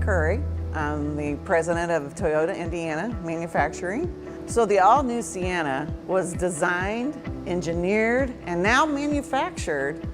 Curry. I'm the president of Toyota Indiana Manufacturing. So the all-new Sienna was designed, engineered, and now manufactured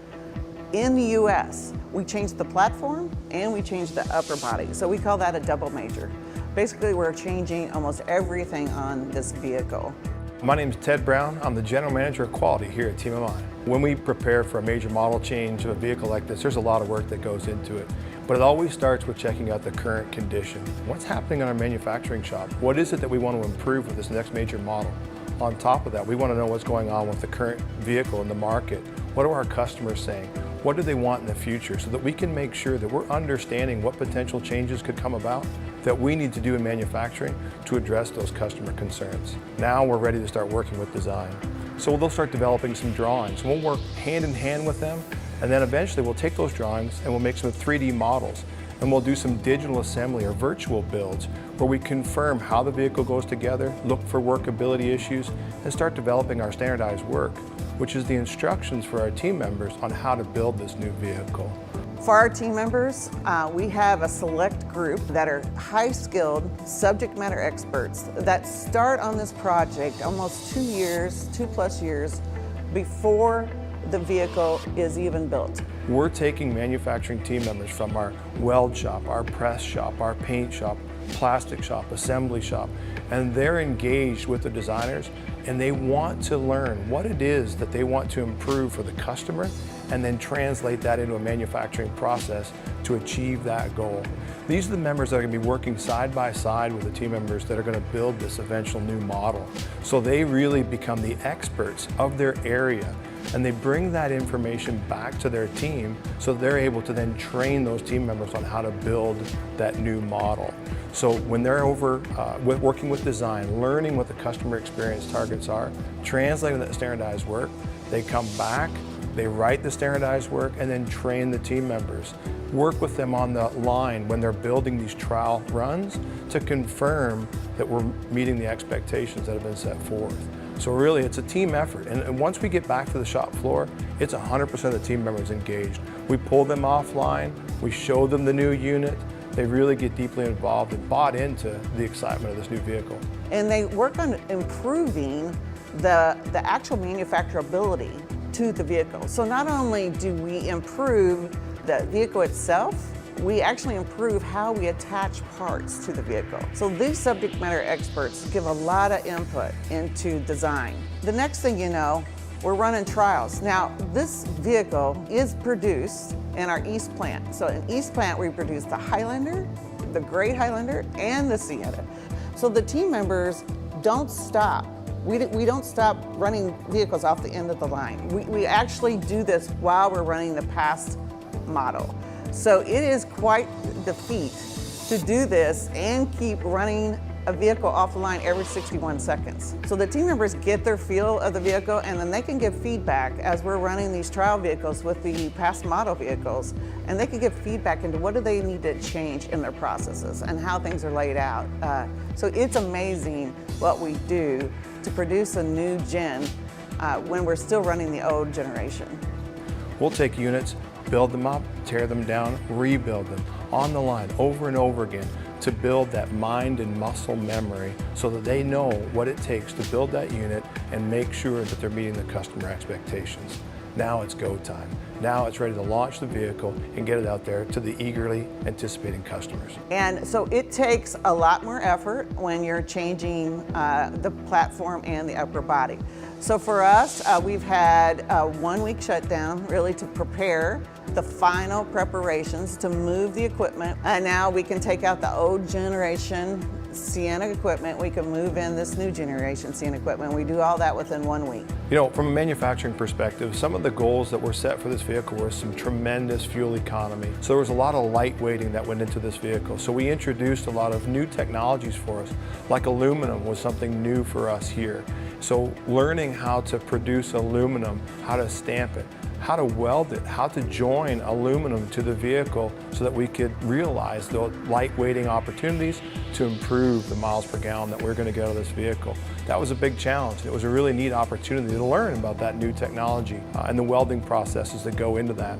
in the U.S. We changed the platform and we changed the upper body. So we call that a double major. Basically, we're changing almost everything on this vehicle. My name is Ted Brown. I'm the General Manager of Quality here at Team MI. When we prepare for a major model change of a vehicle like this, there's a lot of work that goes into it. But it always starts with checking out the current condition. What's happening in our manufacturing shop? What is it that we want to improve with this next major model? On top of that, we want to know what's going on with the current vehicle in the market. What are our customers saying? What do they want in the future, so that we can make sure that we're understanding what potential changes could come about that we need to do in manufacturing to address those customer concerns. Now we're ready to start working with design. So they'll start developing some drawings. We'll work hand in hand with them, and then eventually we'll take those drawings and we'll make some 3D models, and we'll do some digital assembly or virtual builds where we confirm how the vehicle goes together, look for workability issues, and start developing our standardized work, which is the instructions for our team members on how to build this new vehicle. For our team members, we have a select group that are high-skilled subject matter experts that start on this project almost 2+ years before the vehicle is even built. We're taking manufacturing team members from our weld shop, our press shop, our paint shop, plastic shop, assembly shop, and they're engaged with the designers, and they want to learn what it is that they want to improve for the customer, and then translate that into a manufacturing process to achieve that goal. These are the members that are going to be working side by side with the team members that are going to build this eventual new model. So they really become the experts of their area, and they bring that information back to their team so they're able to then train those team members on how to build that new model. So when they're working with design, learning what the customer experience targets are, translating that standardized work, they come back, they write the standardized work, and then train the team members. Work with them on the line when they're building these trial runs to confirm that we're meeting the expectations that have been set forth. So really, it's a team effort. And once we get back to the shop floor, it's 100% of the team members engaged. We pull them offline, we show them the new unit, they really get deeply involved and bought into the excitement of this new vehicle. And they work on improving the actual manufacturability to the vehicle. So not only do we improve the vehicle itself, we actually improve how we attach parts to the vehicle. So these subject matter experts give a lot of input into design. The next thing you know, we're running trials. Now, this vehicle is produced in our East plant. So in East plant, we produce the Highlander, the Great Highlander, and the Sienna. So the team members don't stop. We don't stop running vehicles off the end of the line. We actually do this while we're running the past model. So it is quite the feat to do this and keep running a vehicle off the line every 61 seconds. So the team members get their feel of the vehicle, and then they can give feedback as we're running these trial vehicles with the past model vehicles, and they can give feedback into what do they need to change in their processes and how things are laid out. So it's amazing what we do to produce a new gen when we're still running the old generation. We'll take units, build them up, tear them down, rebuild them on the line over and over again to build that mind and muscle memory so that they know what it takes to build that unit and make sure that they're meeting the customer expectations. Now it's go time. Now it's ready to launch the vehicle and get it out there to the eagerly anticipating customers. And so it takes a lot more effort when you're changing the platform and the upper body. So for us, we've had a 1-week shutdown really to prepare the final preparations to move the equipment. And now we can take out the old generation Sienna equipment, we can move in this new generation Sienna equipment. We do all that within 1 week. You know, from a manufacturing perspective, some of the goals that were set for this vehicle were some tremendous fuel economy. So there was a lot of lightweighting that went into this vehicle. So we introduced a lot of new technologies for us, like aluminum was something new for us here. So learning how to produce aluminum, how to stamp it, how to weld it, how to join aluminum to the vehicle so that we could realize the lightweighting opportunities to improve the miles per gallon that we're going to get out of this vehicle. That was a big challenge. It was a really neat opportunity to learn about that new technology and the welding processes that go into that.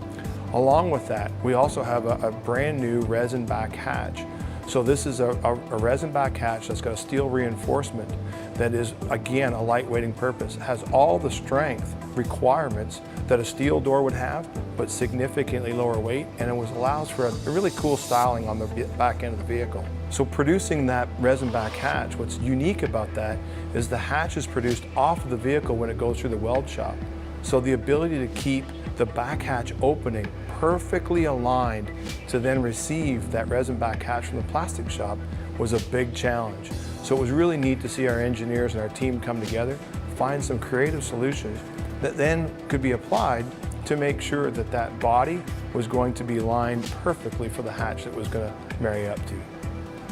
Along with that, we also have a brand new resin back hatch. So this is a resin back hatch that's got a steel reinforcement that is, again, a lightweighting purpose. It has all the strength requirements that a steel door would have, but significantly lower weight, and it allows for a really cool styling on the back end of the vehicle. So producing that resin back hatch, what's unique about that is the hatch is produced off of the vehicle when it goes through the weld shop. So the ability to keep the back hatch opening perfectly aligned to then receive that resin back hatch from the plastic shop was a big challenge. So it was really neat to see our engineers and our team come together, find some creative solutions that then could be applied to make sure that that body was going to be lined perfectly for the hatch that was going to marry up to.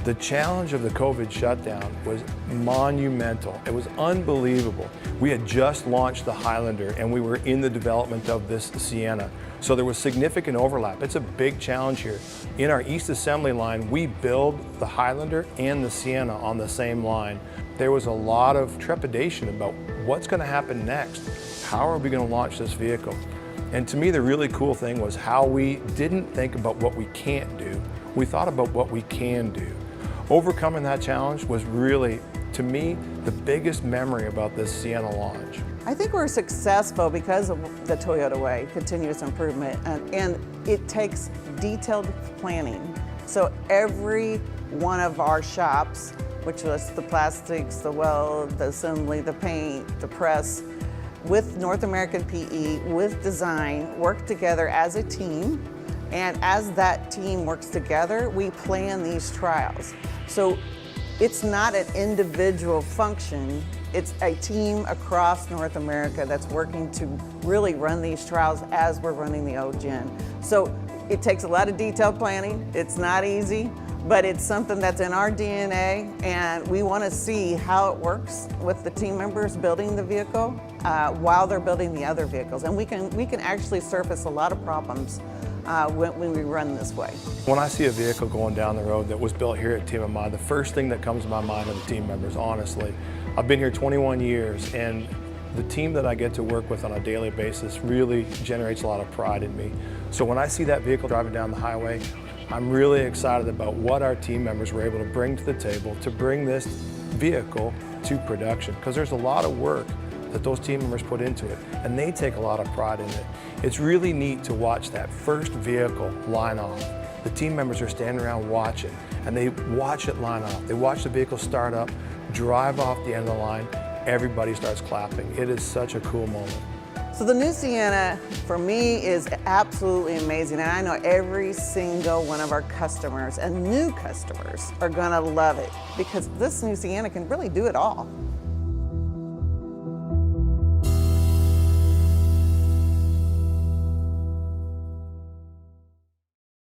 The challenge of the COVID shutdown was monumental. It was unbelievable. We had just launched the Highlander and we were in the development of this Sienna. So there was significant overlap. It's a big challenge here. In our East assembly line, we build the Highlander and the Sienna on the same line. There was a lot of trepidation about what's going to happen next. How are we going to launch this vehicle? And to me, the really cool thing was how we didn't think about what we can't do. We thought about what we can do. Overcoming that challenge was really, to me, the biggest memory about this Sienna launch. I think we're successful because of the Toyota way, continuous improvement, and it takes detailed planning. So every one of our shops, which was the plastics, the weld, the assembly, the paint, the press, with North American PE, with design, work together as a team. And as that team works together, we plan these trials. So it's not an individual function, it's a team across North America that's working to really run these trials as we're running the old gen. So it takes a lot of detailed planning, it's not easy, but it's something that's in our DNA, and we want to see how it works with the team members building the vehicle while they're building the other vehicles. And we can actually surface a lot of problems when we run this way. When I see a vehicle going down the road that was built here at TMMI, the first thing that comes to my mind are the team members, honestly. I've been here 21 years, and the team that I get to work with on a daily basis really generates a lot of pride in me. So when I see that vehicle driving down the highway, I'm really excited about what our team members were able to bring to the table to bring this vehicle to production, because there's a lot of work that those team members put into it, and they take a lot of pride in it. It's really neat to watch that first vehicle line off. The team members are standing around watching, and they watch it line off. They watch the vehicle start up, drive off the end of the line, everybody starts clapping. It is such a cool moment. So the new Sienna, for me, is absolutely amazing, and I know every single one of our customers and new customers are gonna love it, because this new Sienna can really do it all.